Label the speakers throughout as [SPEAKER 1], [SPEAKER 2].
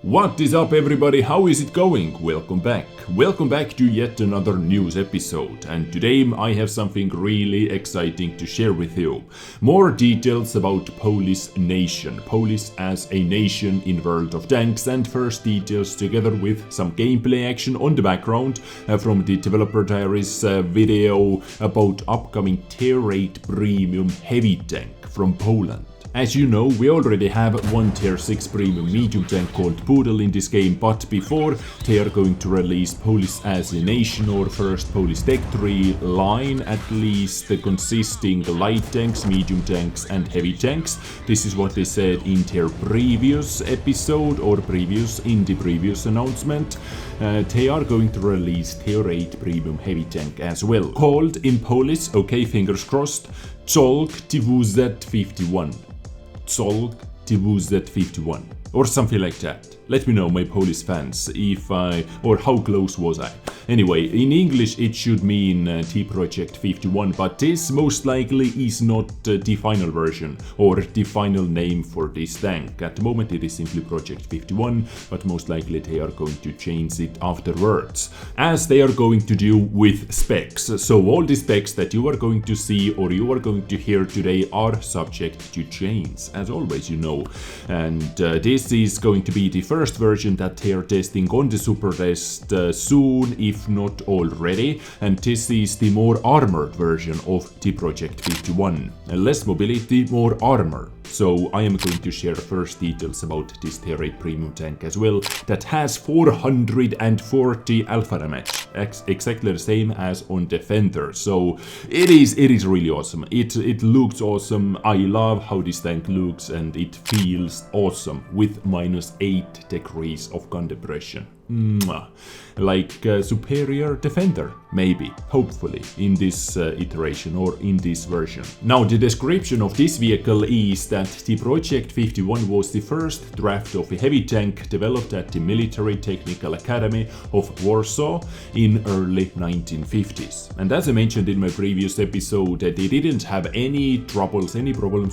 [SPEAKER 1] What is up everybody, how is it going? Welcome back to yet another news episode, and today I have something really exciting to share with you. More details about Polish nation, Polish as a nation in World of Tanks, and first details together with some gameplay action on the background from the Developer Diaries video about upcoming Tier 8 Premium Heavy Tank from Poland. As you know, we already have one Tier 6 Premium Medium Tank called Poodle in this game, but before they are going to release Polish as a nation or first Polish Tech 3 line, at least consisting light tanks, medium tanks and heavy tanks. This is what they said in their previous episode or in the previous announcement. They are going to release Tier 8 Premium Heavy Tank as well, called in Polish, okay, fingers crossed, Czolg T wz51. Czolg T wz51 or something like that. Let me know, my Polish fans, if or how close was I. Anyway, in English it should mean T Project 51, but this most likely is not the final version or the final name for this tank. At the moment it is simply Project 51, but most likely they are going to change it afterwards, as they are going to do with specs. So all the specs that you are going to see or you are going to hear today are subject to change, as always, you know. And this is going to be the first version that they are testing on the super test soon, if not already, and this is the more armored version of the Project 51. Less mobility, more armor. So I am going to share first details about this Tier 8 Premium Tank as well, that has 440 alpha damage, exactly the same as on Defender. So it is really awesome. It looks awesome. I love how this tank looks, and it feels awesome with -8 degrees of gun depression. Like superior Defender, maybe, hopefully, in this iteration or in this version. Now, the description of this vehicle is that the Project 51 was the first draft of a heavy tank developed at the Military Technical Academy of Warsaw in early 1950s. And as I mentioned in my previous episode, they didn't have any problems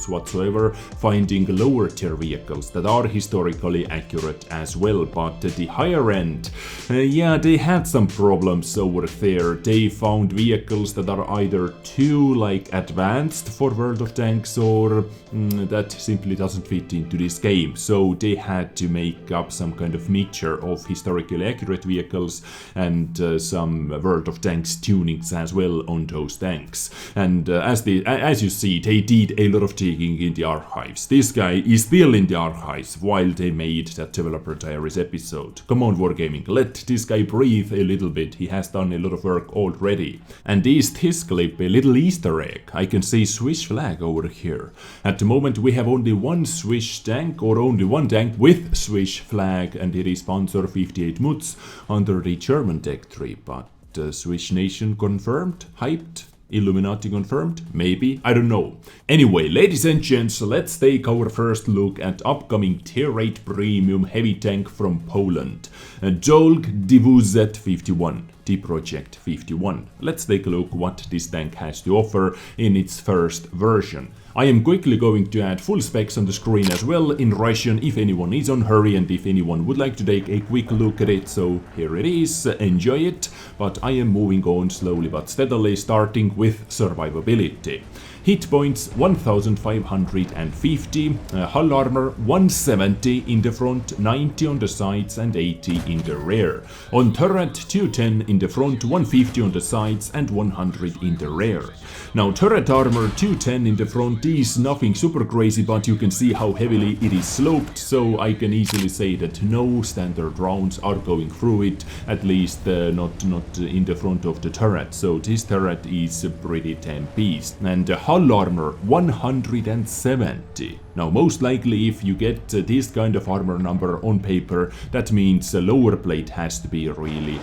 [SPEAKER 1] whatsoever finding lower tier vehicles that are historically accurate as well, but the higher end, yeah, they had some problems over there. They found vehicles that are either too advanced for World of Tanks or that simply doesn't fit into this game. So they had to make up some kind of mixture of historically accurate vehicles and some World of Tanks tunings as well on those tanks. And as you see, they did a lot of digging in the archives. This guy is still in the archives while they made that Developer Diaries episode. Come on, Wargaming, let this guy breathe a little bit. He has done a lot of work already. And is this clip a little Easter egg? I can see Swiss flag over here. At the moment we have only one Swiss tank, or only one tank with Swiss flag, and it is Panzer 58 Mutz under the German Tech 3. But Swiss nation confirmed? Hyped? Illuminati confirmed? Maybe? I don't know. Anyway, ladies and gents, let's take our first look at upcoming Tier 8 Premium Heavy Tank from Poland. Czolg T wz51. T Project 51. Let's take a look what this tank has to offer in its first version. I am quickly going to add full specs on the screen as well in Russian if anyone is on hurry and if anyone would like to take a quick look at it. So here it is, enjoy it, but I am moving on slowly but steadily, starting with survivability. Hit points 1550, hull armor 170 in the front, 90 on the sides and 80 in the rear. On turret 210 in the front, 150 on the sides and 100 in the rear. Now turret armor 210 in the front is nothing super crazy, but you can see how heavily it is sloped, so I can easily say that no standard rounds are going through it, at least not in the front of the turret. So this turret is pretty damn beast. And hull armor 170. Now most likely if you get this kind of armor number on paper, that means the lower plate has to be really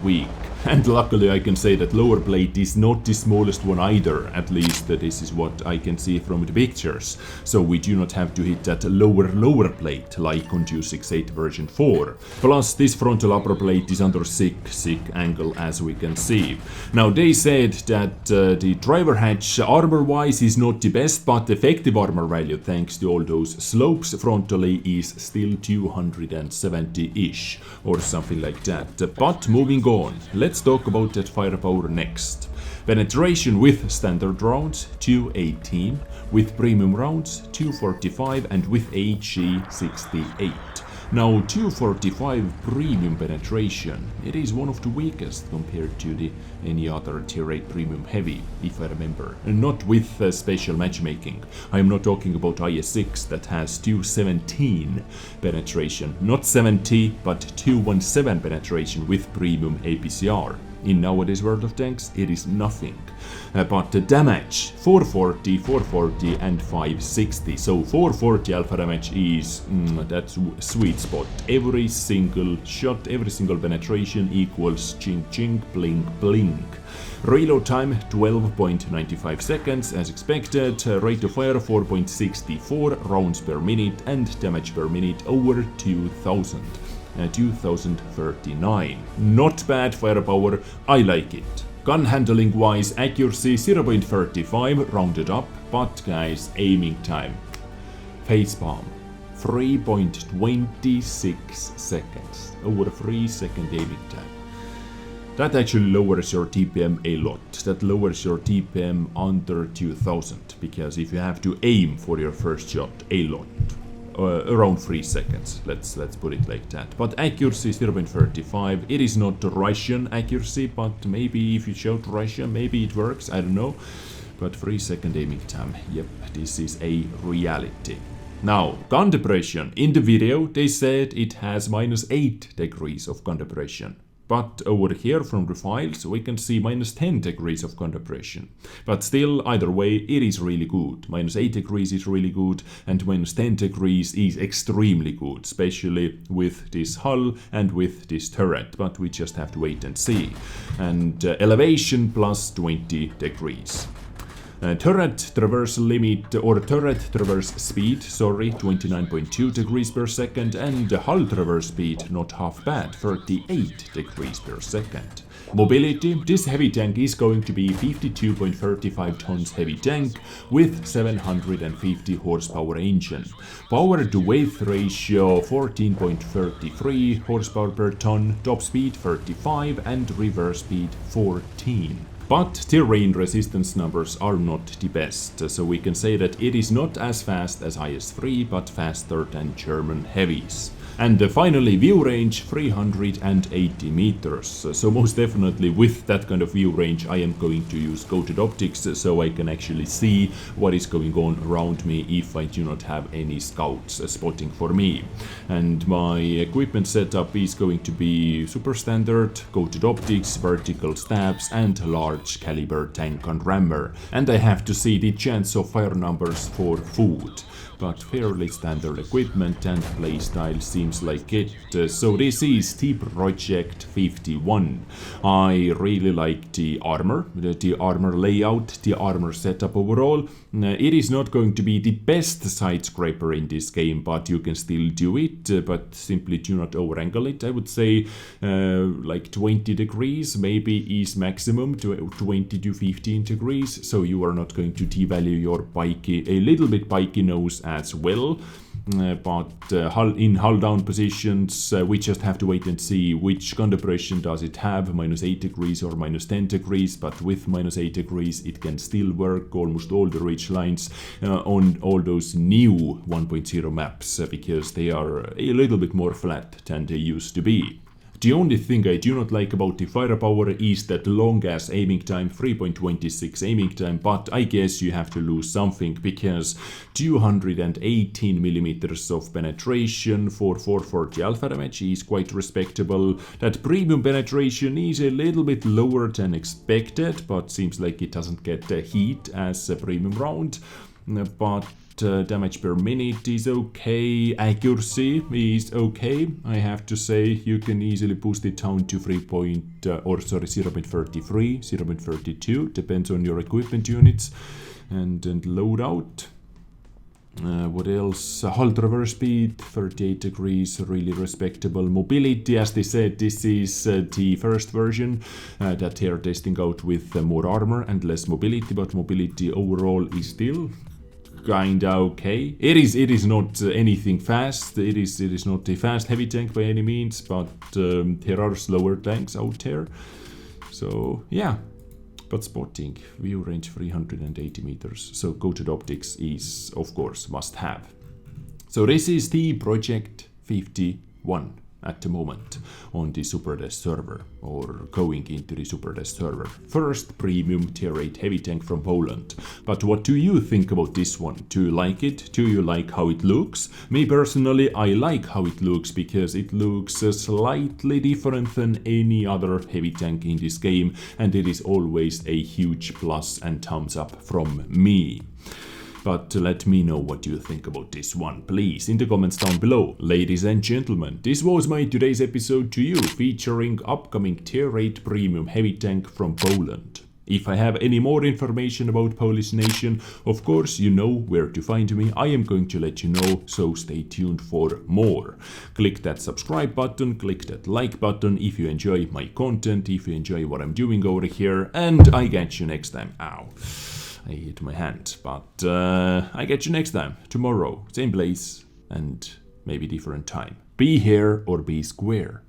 [SPEAKER 1] weak. And luckily I can say that lower plate is not the smallest one either, at least this is what I can see from the pictures. So we do not have to hit that lower plate like on 268 version 4. Plus this frontal upper plate is under sick angle as we can see. Now they said that the driver hatch armor wise is not the best, but effective armor value thanks to all those slopes frontally is still 270-ish or something like that. But moving on, let's talk about that firepower next. Penetration with standard rounds 218, with premium rounds 245 and with HE 68. Now 245 premium penetration, it is one of the weakest compared to any other tier 8 premium heavy, if I remember. And not with special matchmaking. I am not talking about IS6 that has 217 penetration, not 70 but 217 penetration with premium APCR. In nowadays world of tanks, it is nothing. But the damage, 440, 440 and 560. So 440 alpha damage is that's sweet spot. Every single shot, every single penetration equals ching ching, blink blink. Reload time 12.95 seconds as expected, rate of fire 4.64 rounds per minute and damage per minute over 2000. 2039. Not bad firepower, I like it. Gun handling wise, accuracy 0.35 rounded up, but guys, aiming time. Facepalm 3.26 seconds, over 3 second aiming time. That actually lowers your TPM a lot. That lowers your TPM under 2000, because if you have to aim for your first shot a lot. Around 3 seconds, let's put it like that. But accuracy 0.35, it is not Russian accuracy, but maybe if you shout Russian, maybe it works, I don't know. But 3 second aiming time, yep, this is a reality. Now, gun depression. In the video, they said it has -8 degrees of gun depression. But over here from the files we can see -10 degrees of gun depression. But still, either way, it is really good. -8 degrees is really good and -10 degrees is extremely good, especially with this hull and with this turret. But we just have to wait and see. And elevation +20 degrees. Turret traverse limit, or turret traverse speed, 29.2 degrees per second, and hull traverse speed, not half bad, 38 degrees per second. Mobility, this heavy tank is going to be 52.35 tons heavy tank with 750 horsepower engine. Power to weight ratio 14.33 horsepower per ton, top speed 35 and reverse speed 14. But terrain resistance numbers are not the best, so we can say that it is not as fast as IS-3 but faster than German heavies. And finally, view range 380 meters. So most definitely with that kind of view range I am going to use coated optics so I can actually see what is going on around me if I do not have any scouts spotting for me. And my equipment setup is going to be super standard, coated optics, vertical stabs and large caliber tank unrammer. And I have to see the chance of fire numbers for food. But fairly standard equipment and playstyle seems like it. So this is the Project 51. I really like the armor layout, the armor setup overall. It is not going to be the best side scraper in this game, but you can still do it, but simply do not overangle it. I would say like 20 degrees maybe is maximum, to 20 to 15 degrees, so you are not going to devalue your a little bit pikey nose as well. But in hull down positions, we just have to wait and see which gun depression does it have, -8 degrees or -10 degrees, but with -8 degrees it can still work almost all the ridge lines on all those new 1.0 maps, because they are a little bit more flat than they used to be. The only thing I do not like about the firepower is that long ass aiming time, 3.26 aiming time, but I guess you have to lose something, because 218 millimeters of penetration for 440 alpha damage is quite respectable. That premium penetration is a little bit lower than expected, but seems like it doesn't get the heat as a premium round. But damage per minute is okay, accuracy is okay. I have to say you can easily boost it down to 0.33, 0.32, depends on your equipment units and loadout. What else? Hull traverse speed, 38 degrees, really respectable. Mobility, as they said, this is the first version that they are testing out with more armor and less mobility, but mobility overall is still kinda okay. It is not anything fast. It is not a fast heavy tank by any means, but there are slower tanks out there. So yeah. But spotting, view range 380 meters, so coated optics is of course must have. So this is the Project 51 at the moment on the Superdesk server, or going into the Superdesk server. First premium tier 8 heavy tank from Poland. But what do you think about this one? Do you like it? Do you like how it looks? Me personally, I like how it looks because it looks slightly different than any other heavy tank in this game, and it is always a huge plus and thumbs up from me. But let me know what you think about this one, please, in the comments down below. Ladies and gentlemen, this was my today's episode to you, featuring upcoming tier 8 premium heavy tank from Poland. If I have any more information about Polish nation, of course you know where to find me. I am going to let you know, so stay tuned for more. Click that subscribe button, click that like button if you enjoy my content, if you enjoy what I'm doing over here, and I catch you next time. Ow. I hit my hand, but I get you next time, tomorrow, same place, and maybe different time. Be here or be square.